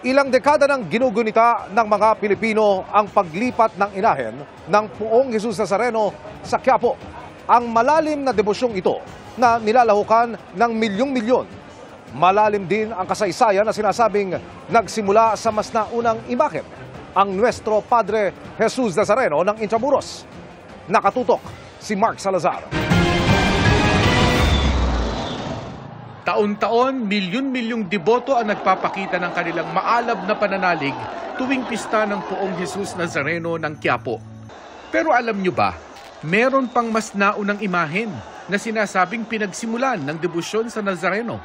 Ilang dekada nang ginugunita ng mga Pilipino ang paglipat ng inahen ng Poong Jesus Nazareno sa Quiapo. Ang malalim na devosyong ito na nilalahukan ng milyong-milyon. Malalim din ang kasaysayan na sinasabing nagsimula sa mas naunang imahen, ang Nuestro Padre Jesus Nazareno ng Intramuros. Nakatutok si Mark Salazar. Taon-taon, milyon-milyong deboto ang nagpapakita ng kanilang maalab na pananalig tuwing pista ng Poong Jesus Nazareno ng Quiapo. Pero alam nyo ba, meron pang mas naunang imahen na sinasabing pinagsimulan ng debosyon sa Nazareno.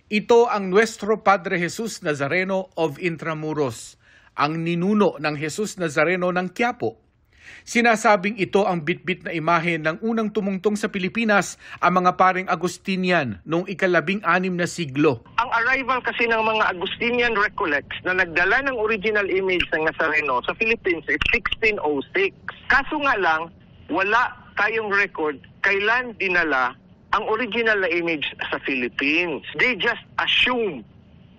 Ito ang Nuestro Padre Jesus Nazareno of Intramuros, ang ninuno ng Jesus Nazareno ng Quiapo. Sinasabing ito ang bitbit na imahe ng unang tumungtong sa Pilipinas, ang mga paring Agustinian noong ika-16 na siglo. Ang arrival kasi ng mga Agustinian Recollects na nagdala ng original image ng Nazareno sa Philippines is 1606. Kaso nga lang, wala tayong record kailan dinala ang original na image sa Philippines. They just assume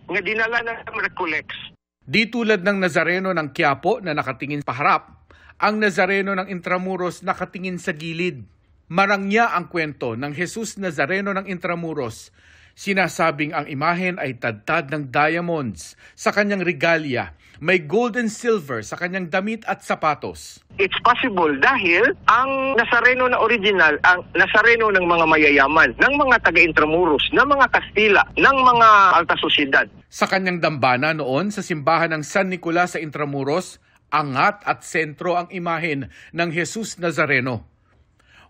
na dinala ng Recollects. Di tulad ng Nazareno ng Quiapo na nakatingin paharap, ang Nazareno ng Intramuros nakatingin sa gilid. Marangya ang kwento ng Jesus Nazareno ng Intramuros. Sinasabing ang imahen ay tadtad ng diamonds sa kanyang regalia. May gold and silver sa kanyang damit at sapatos. It's possible dahil ang Nazareno na original, ang Nazareno ng mga mayayaman, ng mga taga-Intramuros, ng mga Kastila, ng mga alta sosyedad. Sa kanyang dambana noon sa simbahan ng San Nicolas sa Intramuros, angat at sentro ang imahen ng Jesus Nazareno.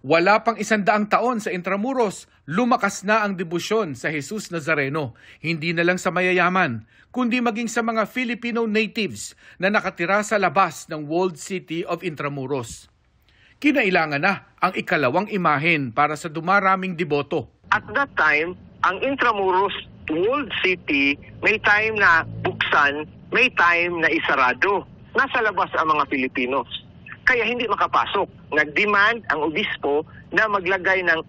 Wala pang 100 taon sa Intramuros, lumakas na ang debosyon sa Jesus Nazareno, hindi na lang sa mayayaman, kundi maging sa mga Filipino natives na nakatira sa labas ng walled city of Intramuros. Kinailangan na ang ikalawang imahen para sa dumaraming deboto. At that time, ang Intramuros walled city may time na buksan, may time na isarado. Nasa labas ang mga Pilipinos. Kaya hindi makapasok. Nag-demand ang obispo na maglagay ng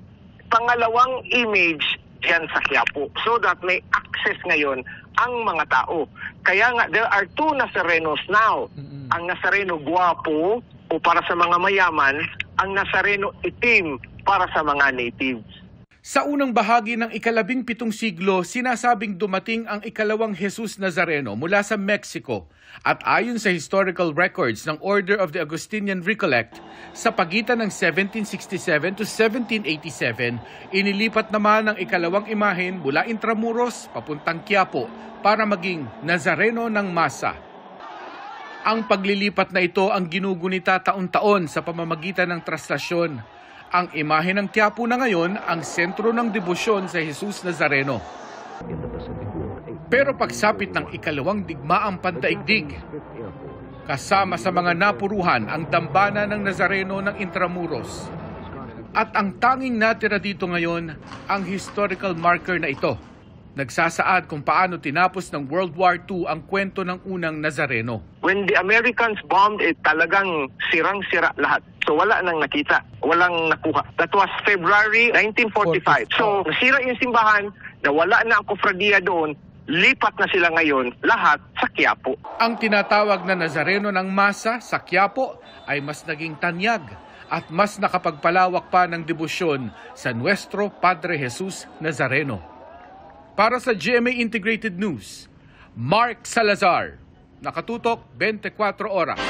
pangalawang image diyan sa Quiapo so that may access ngayon ang mga tao. Kaya nga, there are two Nazarenos now. Ang Nazareno guwapo o para sa mga mayaman, ang Nazareno itim para sa mga natives. Sa unang bahagi ng ika-17 siglo, sinasabing dumating ang ikalawang Jesus Nazareno mula sa Mexico at ayon sa historical records ng Order of the Augustinian Recollect, sa pagitan ng 1767 to 1787, inilipat naman ang ikalawang imahen mula Intramuros papuntang Quiapo para maging Nazareno ng Masa. Ang paglilipat na ito ang ginugunita taon-taon sa pamamagitan ng traslasyon. Ang imahe ng Quiapo na ngayon ang sentro ng debosyon sa Jesus Nazareno. Pero pagsapit ng ikalawang digmaang pandaigdig, kasama sa mga napuruhan ang dambana ng Nazareno ng Intramuros. At ang tanging natira dito ngayon, ang historical marker na ito. Nagsasaad kung paano tinapos ng World War II ang kwento ng unang Nazareno. When the Americans bombed it, talagang sirang-sira lahat. So wala nang nakita, walang nakuha. That was February 1945. So nasira yung simbahan, nawala na ang kofradiya doon, lipat na sila ngayon, lahat sa Quiapo. Ang tinatawag na Nazareno ng Masa sa Quiapo ay mas naging tanyag at mas nakapagpalawak pa ng debosyon sa Nuestro Padre Jesus Nazareno. Para sa GMA Integrated News, Mark Salazar, nakatutok 24 oras.